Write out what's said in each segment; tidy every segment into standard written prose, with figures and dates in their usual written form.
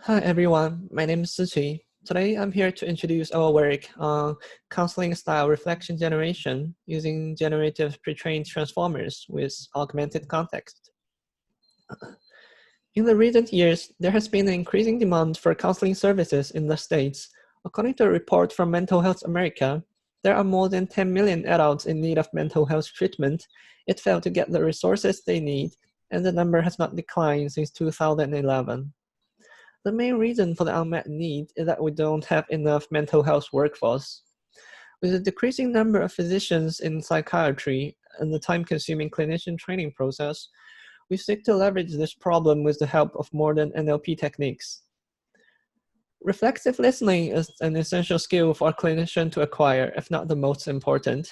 Hi everyone, my name is Siqi. Today I'm here to introduce our work on counseling style reflection generation using generative pre-trained transformers with augmented context. In the recent years, there has been an increasing demand for counseling services in the States. According to a report from Mental Health America, there are more than 10 million adults in need of mental health treatment. It failed to get the resources they need, and the number has not declined since 2011. The main reason for the unmet need is that we don't have enough mental health workforce. With a decreasing number of physicians in psychiatry and the time-consuming clinician training process, we seek to leverage this problem with the help of modern NLP techniques. Reflexive listening is an essential skill for a clinician to acquire, if not the most important,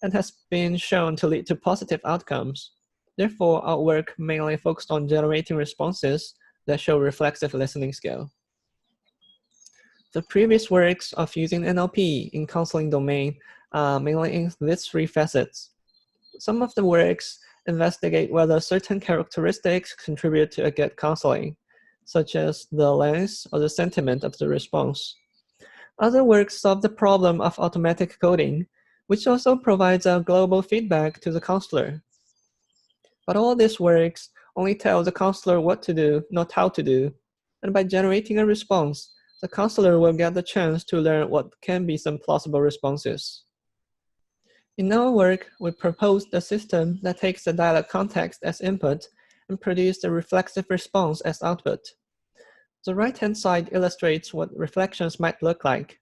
and has been shown to lead to positive outcomes. Therefore, our work mainly focused on generating responses that show reflexive listening skill. The previous works of using NLP in counseling domain are mainly in these three facets. Some of the works investigate whether certain characteristics contribute to a good counseling, such as the length or the sentiment of the response. Other works solve the problem of automatic coding, which also provides a global feedback to the counselor. But all these works only tell the counselor what to do, not how to do. And by generating a response, the counselor will get the chance to learn what can be some plausible responses. In our work, we proposed a system that takes the dialogue context as input and produces a reflexive response as output. The right-hand side illustrates what reflections might look like.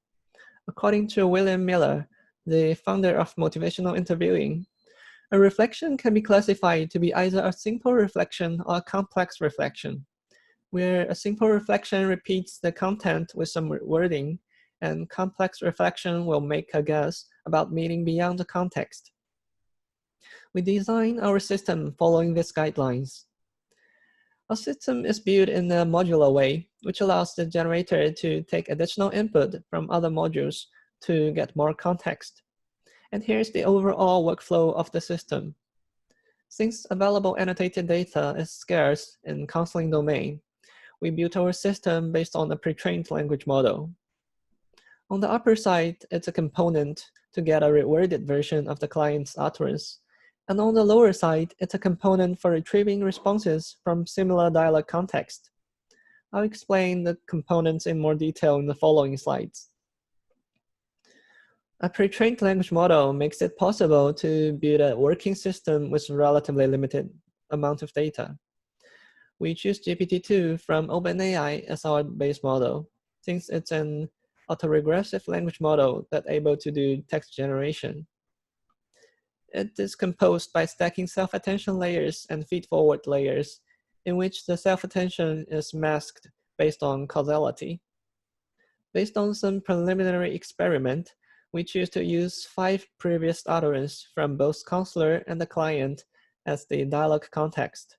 According to William Miller, the founder of motivational interviewing, a reflection can be classified to be either a simple reflection or a complex reflection, where a simple reflection repeats the content with some wording, and complex reflection will make a guess about meaning beyond the context. We design our system following these guidelines. Our system is built in a modular way, which allows the generator to take additional input from other modules to get more context. And here's the overall workflow of the system. Since available annotated data is scarce in counseling domain, we built our system based on a pre-trained language model. On the upper side, it's a component to get a reworded version of the client's utterance. And on the lower side, it's a component for retrieving responses from similar dialogue context. I'll explain the components in more detail in the following slides. A pre-trained language model makes it possible to build a working system with relatively limited amount of data. We choose GPT-2 from OpenAI as our base model, since it's an autoregressive language model that's able to do text generation. It is composed by stacking self-attention layers and feed-forward layers, in which the self-attention is masked based on causality. Based on some preliminary experiment, we choose to use 5 previous utterances from both counselor and the client as the dialogue context.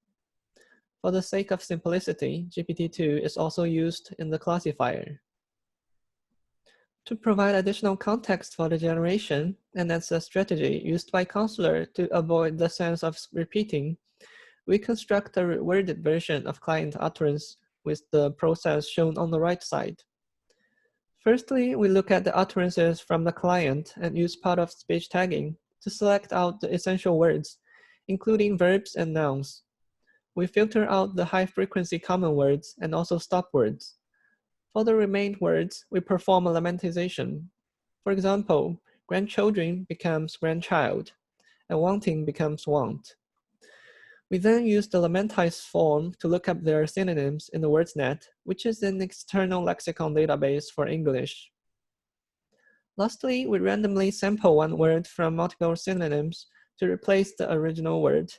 For the sake of simplicity, GPT-2 is also used in the classifier. To provide additional context for the generation, and as a strategy used by counselor to avoid the sense of repeating, we construct a worded version of client utterance with the process shown on the right side. Firstly, we look at the utterances from the client and use part of speech tagging to select out the essential words, including verbs and nouns. We filter out the high-frequency common words and also stop words. For the remaining words, we perform a lemmatization. For example, grandchildren becomes grandchild, and wanting becomes want. We then use the lemmatized form to look up their synonyms in the WordsNet, which is an external lexicon database for English. Lastly, we randomly sample one word from multiple synonyms to replace the original word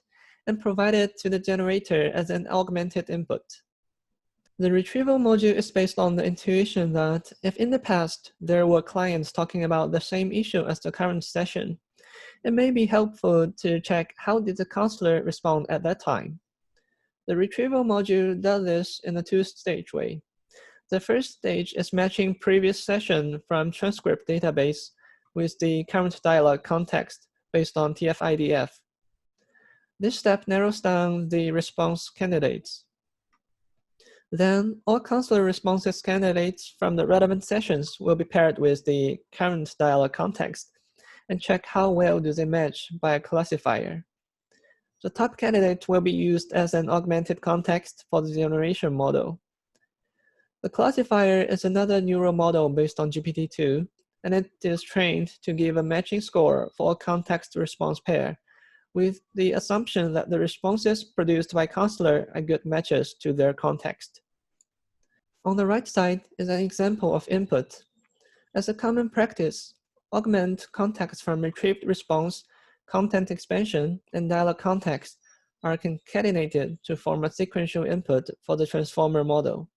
and provide it to the generator as an augmented input. The retrieval module is based on the intuition that if in the past there were clients talking about the same issue as the current session, it may be helpful to check how did the counselor respond at that time. The retrieval module does this in a 2-stage way. The first stage is matching previous session from transcript database with the current dialogue context based on TF-IDF. This step narrows down the response candidates. Then all counselor responses candidates from the relevant sessions will be paired with the current dialog context and check how well do they match by a classifier. The top candidate will be used as an augmented context for the generation model. The classifier is another neural model based on GPT-2, and it is trained to give a matching score for a context-response pair, with the assumption that the responses produced by counselor are good matches to their context. On the right side is an example of input. As a common practice, augment context from retrieved response, content expansion, and dialog context are concatenated to form a sequential input for the transformer model.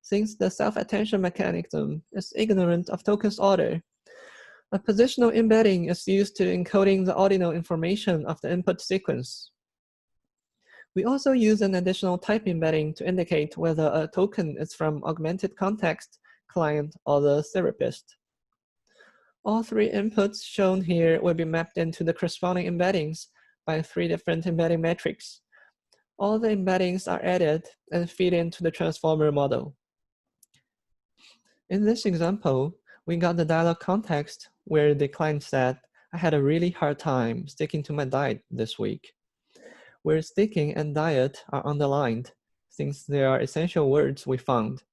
Since the self-attention mechanism is ignorant of tokens order, a positional embedding is used to encoding the ordinal information of the input sequence. We also use an additional type embedding to indicate whether a token is from augmented context, client, or the therapist. All three inputs shown here will be mapped into the corresponding embeddings by three different embedding metrics. All the embeddings are added and feed into the transformer model. In this example, we got the dialog context where the client said, "I had a really hard time sticking to my diet this week," where sticking and diet are underlined, since they are essential words we found.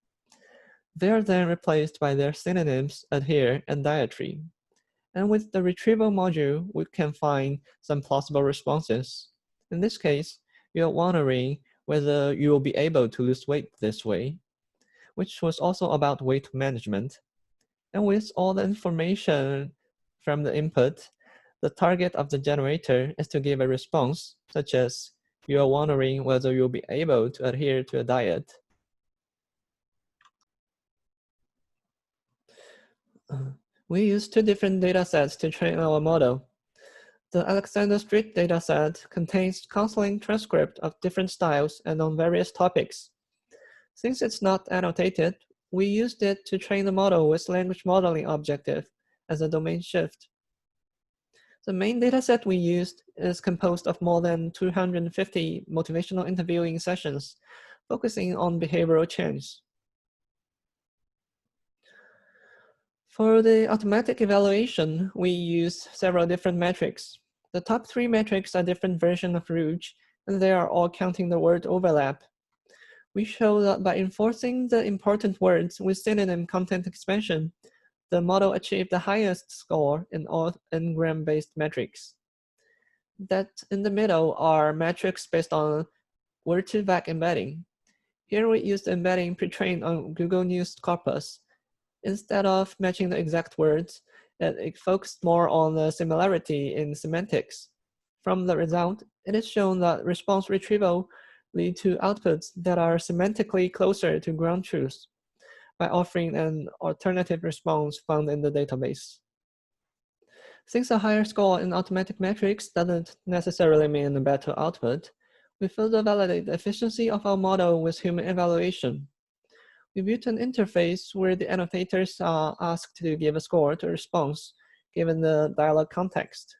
They are then replaced by their synonyms adhere and dietary. And with the retrieval module, we can find some plausible responses. In this case, you're wondering whether you will be able to lose weight this way, which was also about weight management. And with all the information from the input, the target of the generator is to give a response, such as, you are wondering whether you'll be able to adhere to a diet. We use two different datasets to train our model. The Alexander Street dataset contains counseling transcript of different styles and on various topics. Since it's not annotated, we used it to train the model with language modeling objective as a domain shift. The main dataset we used is composed of more than 250 motivational interviewing sessions, focusing on behavioral change. For the automatic evaluation, we use several different metrics. The top three metrics are different versions of Rouge, and they are all counting the word overlap. We show that by enforcing the important words with synonym content expansion, the model achieved the highest score in all n-gram-based metrics. That in the middle are metrics based on word-to-vec embedding. Here we used embedding pre-trained on Google News corpus. Instead of matching the exact words, it focused more on the similarity in semantics. From the result, it is shown that response retrieval lead to outputs that are semantically closer to ground truth by offering an alternative response found in the database. Since a higher score in automatic metrics doesn't necessarily mean a better output, we further validate the efficiency of our model with human evaluation. We built an interface where the annotators are asked to give a score to a response given the dialog context.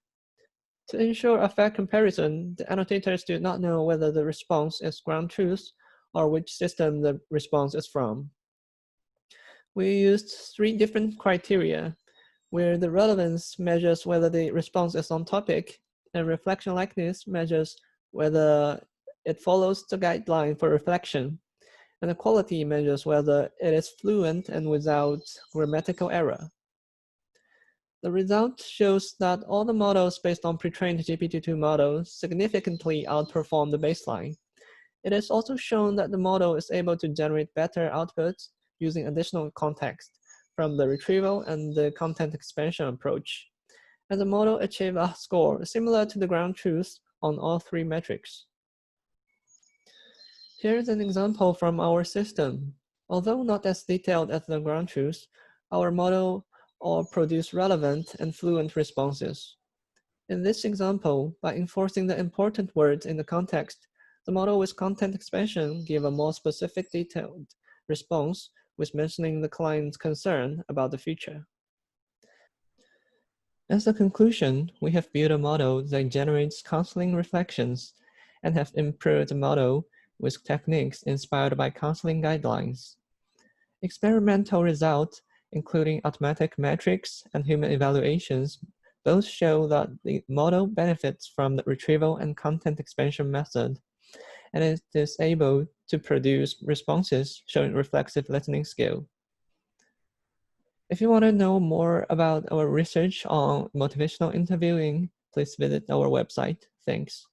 To ensure a fair comparison, the annotators do not know whether the response is ground truth or which system the response is from. We used three different criteria, where the relevance measures whether the response is on topic, and reflection likeness measures whether it follows the guideline for reflection, and the quality measures whether it is fluent and without grammatical error. The result shows that all the models based on pre-trained GPT-2 models significantly outperform the baseline. It is also shown that the model is able to generate better outputs using additional context from the retrieval and the content expansion approach. And the model achieved a score similar to the ground truth on all three metrics. Here's an example from our system. Although not as detailed as the ground truth, our model all produce relevant and fluent responses. In this example, by enforcing the important words in the context, the model with content expansion gave a more specific detailed response with mentioning the client's concern about the future. As a conclusion, we have built a model that generates counseling reflections and have improved the model with techniques inspired by counseling guidelines. Experimental results, including automatic metrics and human evaluations, both show that the model benefits from the retrieval and content expansion method, and it is able to produce responses showing reflexive listening skill. If you want to know more about our research on motivational interviewing, please visit our website. Thanks.